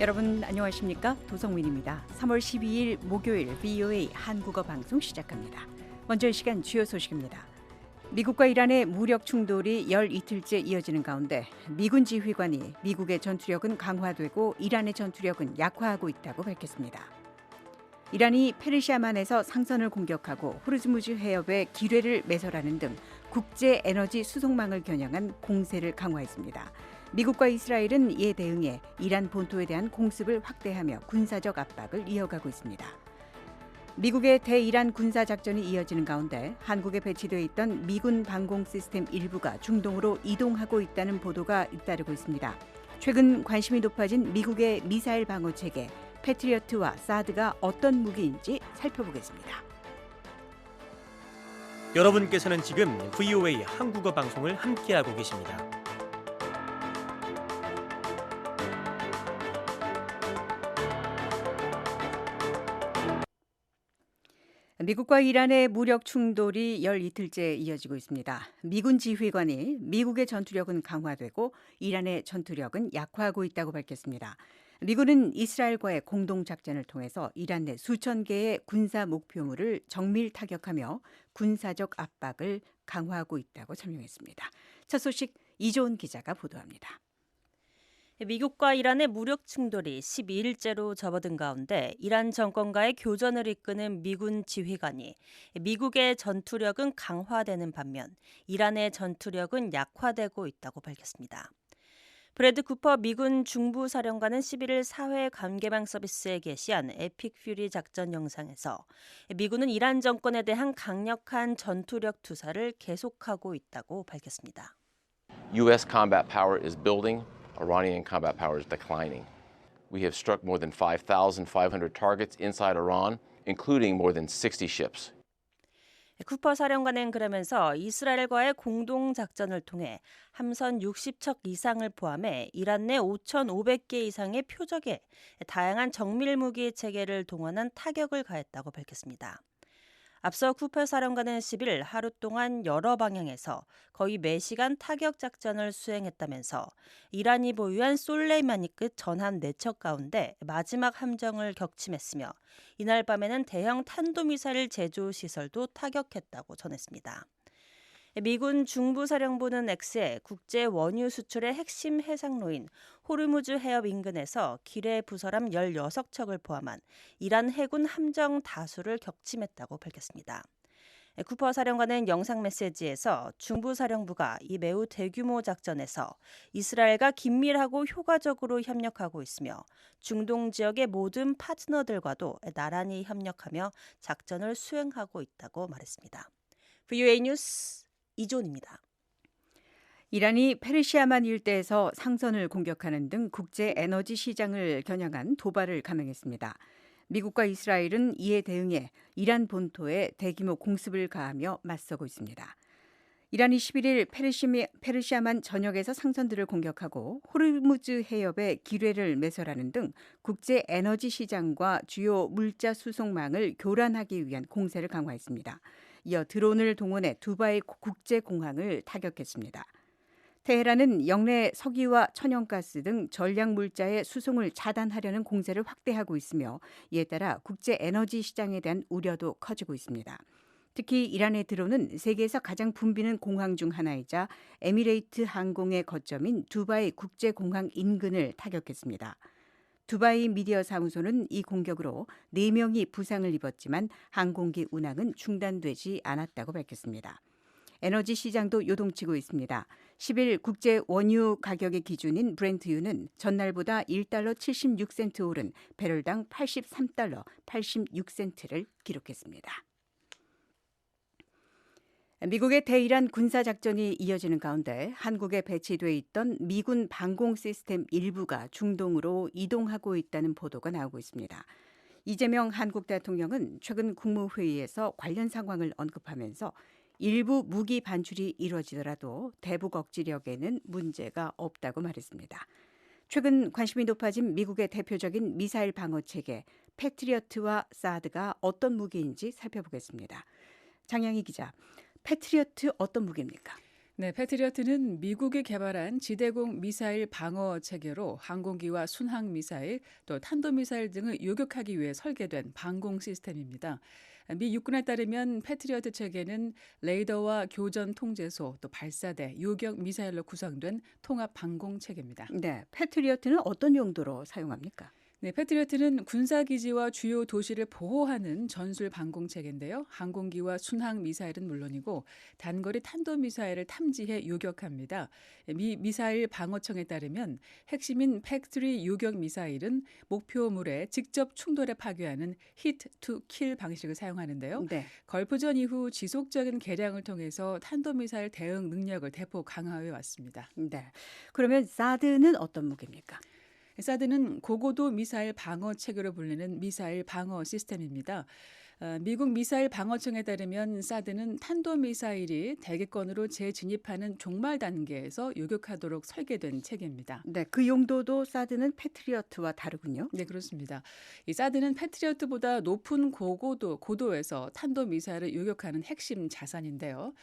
여러분 안녕하십니까? 도성민입니다. 3월 12일 목요일 VOA 한국어 방송 시작합니다. 먼저 이 시간 주요 소식입니다. 미국과 이란의 무력 충돌이 열 이틀째 이어지는 가운데 미군 지휘관이 미국의 전투력은 강화되고 이란의 전투력은 약화하고 있다고 밝혔습니다. 이란이 페르시아만에서 상선을 공격하고 호르무즈 해협에 기뢰를 매설하는 등 국제 에너지 수송망을 겨냥한 공세를 강화했습니다. 미국과 이스라엘은 이에 대응해 이란 본토에 대한 공습을 확대하며 군사적 압박을 이어가고 있습니다. 미국의 대이란 군사작전이 이어지는 가운데 한국에 배치되어 있던 미군 방공 시스템 일부가 중동으로 이동하고 있다는 보도가 잇따르고 있습니다. 최근 관심이 높아진 미국의 미사일 방어 체계 패트리어트와 사드가 어떤 무기인지 살펴보겠습니다. 여러분께서는 지금 VOA 한국어 방송을 함께하고 계십니다. 미국과 이란의 무력 충돌이 열 이틀째 이어지고 있습니다. 미군 지휘관이 미국의 전투력은 강화되고 이란의 전투력은 약화하고 있다고 밝혔습니다. 미군은 이스라엘과의 공동작전을 통해서 이란 내 수천 개의 군사 목표물을 정밀 타격하며 군사적 압박을 강화하고 있다고 설명했습니다. 첫 소식 이조은 기자가 보도합니다. 미국과 이란의 무력 충돌이 12일째로 접어든 가운데 이란 정권과의 교전을 이끄는 미군 지휘관이 미국의 전투력은 강화되는 반면 이란의 전투력은 약화되고 있다고 밝혔습니다. 브래드 쿠퍼 미군 중부사령관은 11일 사회 관계망 서비스에 게시한 에픽 퓨리 작전 영상에서 미군은 이란 정권에 대한 강력한 전투력 투사를 계속하고 있다고 밝혔습니다. U.S. combat power is building. Iranian combat power is declining. We have struck more than 5,500 targets inside Iran, including more than 60 ships. 쿠퍼 사령관은 그러면서 이스라엘과의 공동작전을 통해 함선 60척 이상을 포함해 이란 내 5,500개 이상의 표적에 다양한 정밀무기 체계를 동원한 타격을 가했다고 밝혔습니다. 앞서 쿠퍼 사령관은 10일 하루 동안 여러 방향에서 거의 매시간 타격 작전을 수행했다면서 이란이 보유한 솔레이마니급 전함 4척 가운데 마지막 함정을 격침했으며 이날 밤에는 대형 탄도미사일 제조 시설도 타격했다고 전했습니다. 미군 중부사령부는 X에 국제 원유 수출의 핵심 해상로인 호르무즈 해협 인근에서 기뢰 부설함 16척을 포함한 이란 해군 함정 다수를 격침했다고 밝혔습니다. 쿠퍼 사령관은 영상 메시지에서 중부사령부가 이 매우 대규모 작전에서 이스라엘과 긴밀하고 효과적으로 협력하고 있으며 중동 지역의 모든 파트너들과도 나란히 협력하며 작전을 수행하고 있다고 말했습니다. VOA 뉴스 이존입니다. 이란이 페르시아만 일대에서 상선을 공격하는 등 국제 에너지 시장을 겨냥한 도발을 감행했습니다. 미국과 이스라엘은 이에 대응해 이란 본토에 대규모 공습을 가하며 맞서고 있습니다. 이란이 11일 페르시아만 전역에서 상선들을 공격하고 호르무즈 해협에 기뢰를 매설하는 등 국제 에너지 시장과 주요 물자 수송망을 교란하기 위한 공세를 강화했습니다. 이어 드론을 동원해 두바이 국제공항을 타격했습니다. 테헤란은 영내 석유와 천연가스 등 전략 물자의 수송을 차단하려는 공세를 확대하고 있으며 이에 따라 국제 에너지 시장에 대한 우려도 커지고 있습니다. 특히 이란의 드론은 세계에서 가장 붐비는 공항 중 하나이자 에미레이트 항공의 거점인 두바이 국제공항 인근을 타격했습니다. 두바이 미디어 사무소는 이 공격으로 4명이 부상을 입었지만 항공기 운항은 중단되지 않았다고 밝혔습니다. 에너지 시장도 요동치고 있습니다. 10일 국제 원유 가격의 기준인 브렌트유는 전날보다 1달러 76센트 오른 배럴당 83달러 86센트를 기록했습니다. 미국의 대이란 군사작전이 이어지는 가운데 한국에 배치돼 있던 미군 방공 시스템 일부가 중동으로 이동하고 있다는 보도가 나오고 있습니다. 이재명 한국 대통령은 최근 국무회의에서 관련 상황을 언급하면서 일부 무기 반출이 이루어지더라도 대북 억지력에는 문제가 없다고 말했습니다. 최근 관심이 높아진 미국의 대표적인 미사일 방어 체계 패트리어트와 사드가 어떤 무기인지 살펴보겠습니다. 장양희 기자, 패트리어트 어떤 무기입니까? 네, 패트리어트는 미국이 개발한 지대공 미사일 방어 체계로 항공기와 순항 미사일, 또 탄도미사일 등을 요격하기 위해 설계된 방공 시스템입니다. 미 육군에 따르면 패트리어트 체계는 레이더와 교전 통제소, 또 발사대, 요격 미사일로 구성된 통합 방공 체계입니다. 네, 패트리어트는 어떤 용도로 사용합니까? 네, 패트리어트는 군사기지와 주요 도시를 보호하는 전술 방공 체계인데요. 항공기와 순항 미사일은 물론이고 단거리 탄도미사일을 탐지해 요격합니다. 미 미사일 방어청에 따르면 핵심인 팩3 요격 미사일은 목표물에 직접 충돌해 파괴하는 히트 투 킬 방식을 사용하는데요. 네. 걸프전 이후 지속적인 개량을 통해서 탄도미사일 대응 능력을 대폭 강화해 왔습니다. 네. 그러면 사드는 어떤 무기입니까? 사드는 고고도 미사일 방어 체계로 불리는 미사일 방어 시스템입니다. 미국 미사일 방어청에 따르면 사드는 탄도미사일이 대기권으로 재진입하는 종말 단계에서 요격하도록 설계된 체계입니다. 네, 그 용도도 사드는 패트리어트와 다르군요. 네, 그렇습니다. 이 사드는 패트리어트보다 높은 고도에서 탄도미사일을 요격하는 핵심 자산인데요.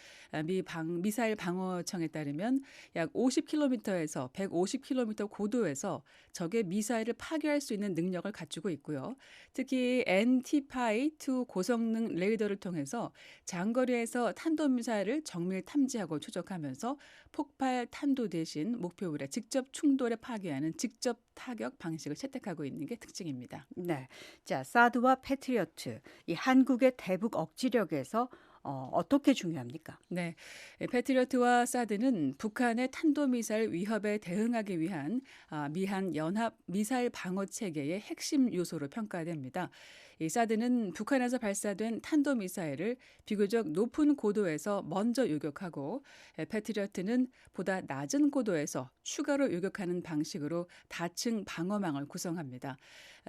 미사일 방어청에 따르면 약 50km에서 150km 고도에서 적의 미사일을 파괴할 수 있는 능력을 갖추고 있고요. 특히 NT-2 고성능 레이더를 통해서 장거리에서 탄도미사일을 정밀 탐지하고 추적하면서 폭발 탄도 대신 목표물에 직접 충돌해 파괴하는 직접 타격 방식을 채택하고 있는 게 특징입니다. 네. 자, 사드와 패트리어트, 이 한국의 대북 억지력에서 어떻게 중요합니까? 네, 패트리어트와 사드는 북한의 탄도미사일 위협에 대응하기 위한 미한 연합 미사일 방어 체계의 핵심 요소로 평가됩니다. 이 사드는 북한에서 발사된 탄도미사일을 비교적 높은 고도에서 먼저 요격하고 패트리어트는 보다 낮은 고도에서 추가로 요격하는 방식으로 다층 방어망을 구성합니다.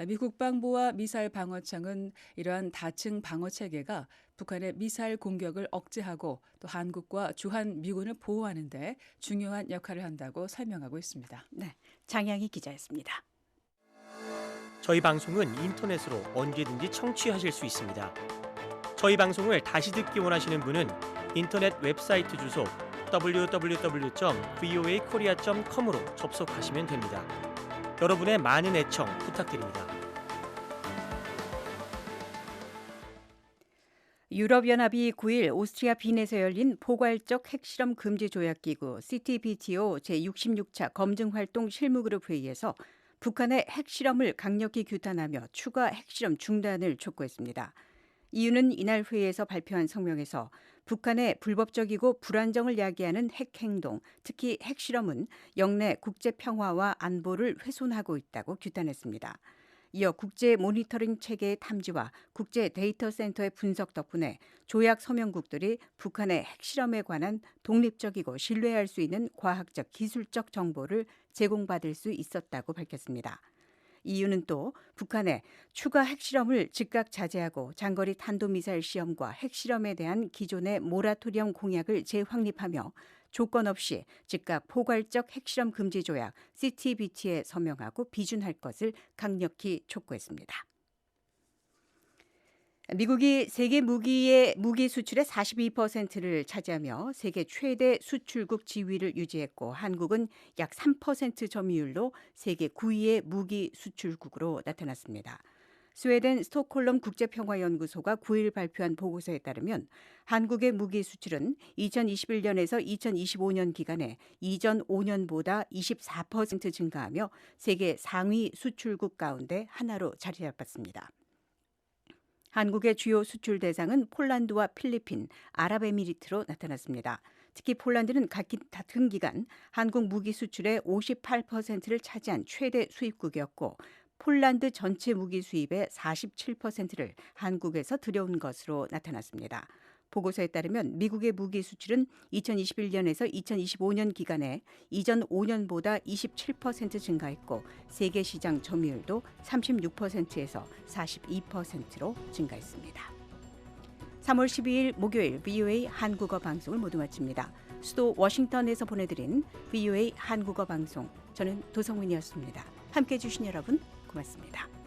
미 국방부와 미사일 방어청은 이러한 다층 방어 체계가 북한의 미사일 공격을 억제하고 또 한국과 주한 미군을 보호하는 데 중요한 역할을 한다고 설명하고 있습니다. 네, 장양희 기자였습니다. 저희 방송은 인터넷으로 언제든지 청취하실 수 있습니다. 저희 방송을 다시 듣기 원하시는 분은 인터넷 웹사이트 주소 www.voakorea.com으로 접속하시면 됩니다. 여러분의 많은 애청 부탁드립니다. 유럽연합이 9일 오스트리아 빈에서 열린 포괄적 핵실험 금지 조약기구 CTBTO 제66차 검증활동 실무그룹 회의에서 북한의 핵실험을 강력히 규탄하며 추가 핵실험 중단을 촉구했습니다. 이유는 이날 회의에서 발표한 성명에서 북한의 불법적이고 불안정을 야기하는 핵행동, 특히 핵실험은 영내 국제 평화와 안보를 훼손하고 있다고 규탄했습니다. 이어 국제 모니터링 체계의 탐지와 국제 데이터 센터의 분석 덕분에 조약 서명국들이 북한의 핵실험에 관한 독립적이고 신뢰할 수 있는 과학적 기술적 정보를 제공받을 수 있었다고 밝혔습니다. 이유는 또 북한의 추가 핵실험을 즉각 자제하고 장거리 탄도미사일 시험과 핵실험에 대한 기존의 모라토리엄 공약을 재확립하며 조건 없이 즉각 포괄적 핵실험 금지 조약 CTBT에 서명하고 비준할 것을 강력히 촉구했습니다. 미국이 세계 무기 수출의 42%를 차지하며 세계 최대 수출국 지위를 유지했고 한국은 약 3% 점유율로 세계 9위의 무기 수출국으로 나타났습니다. 스웨덴 스톡홀름 국제평화연구소가 9일 발표한 보고서에 따르면 한국의 무기 수출은 2021년에서 2025년 기간에 이전 5년보다 24% 증가하며 세계 상위 수출국 가운데 하나로 자리 잡았습니다. 한국의 주요 수출 대상은 폴란드와 필리핀, 아랍에미리트로 나타났습니다. 특히 폴란드는 같은 기간 한국 무기 수출의 58%를 차지한 최대 수입국이었고 폴란드 전체 무기 수입의 47%를 한국에서 들여온 것으로 나타났습니다. 보고서에 따르면 미국의 무기 수출은 2021년에서 2025년 기간에 이전 5년보다 27% 증가했고 세계 시장 점유율도 36%에서 42%로 증가했습니다. 3월 12일 목요일 VOA 한국어 방송을 모두 마칩니다. 수도 워싱턴에서 보내드린 VOA 한국어 방송, 저는 도성민이었습니다. 함께해 주신 여러분 고맙습니다.